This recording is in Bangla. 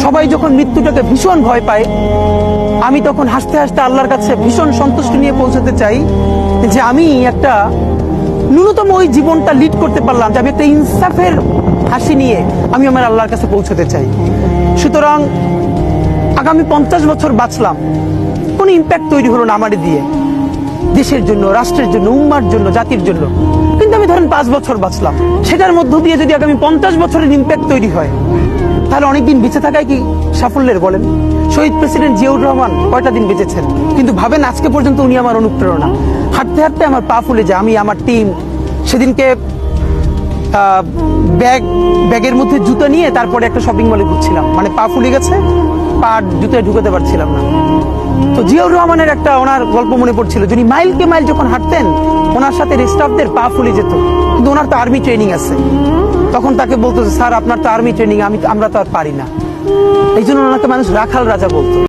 সবাই যখন মৃত্যুটাকে ভীষণ ভয় পায়, আমি তখন হাসতে হাসতে আল্লাহর কাছে ভীষণ সন্তুষ্টি নিয়ে পৌঁছাতে চাই যে আমি একটা ন্যূনতম ওই জীবনটা লিড করতে পারলাম, যে আমি একটা ইনসাফের হাসি নিয়ে আমি আমার আল্লাহর কাছে পৌঁছাতে চাই। সুতরাং আগামী 50 বছর বাঁচলাম, কোনো ইম্প্যাক্ট তৈরি হলো না আমারে দিয়ে, দেশের জন্য, রাষ্ট্রের জন্য, উম্মার জন্য, জাতির জন্য। কিন্তু আমি ধরেন 5 বছর বাঁচলাম, সেটার মধ্য দিয়ে যদি আগামী 50 বছরের ইম্প্যাক্ট তৈরি হয়, তাহলে অনেকদিন বেঁচে থাকায় কি সাফল্যের বলেন? শহীদ প্রেসিডেন্ট জিয়াউর রহমান কয়টা দিন বেঁচেছেন, কিন্তু ভাবেন আজকে পর্যন্ত উনি আমার অনুপ্রেরণা। হাঁটতে হাঁটতে আমার পা ফুলে যায়। আমি আমার টিম সেদিনকে ব্যাগের মধ্যে জুতো নিয়ে তারপরে একটা শপিং মলে ঘুরছিলাম, মানে পা ফুলে গেছে, পা জুতোয় ঢুকাতে পারছিলাম না। তো জিয়াউর রহমানের একটা ওনার গল্প মনে পড়ছিল, যিনি মাইলকে মাইল যখন হাঁটতেন ওনার সাথে স্টাফদের পা ফুলে যেত, কিন্তু ওনার তো আর্মি ট্রেনিং আছে। তখন তাকে বলতো, স্যার আপনার তো আর্মি ট্রেনিং, আমরা তো আর পারি না। এই জন্য ওনাকে মানুষ রাখাল রাজা বলতো।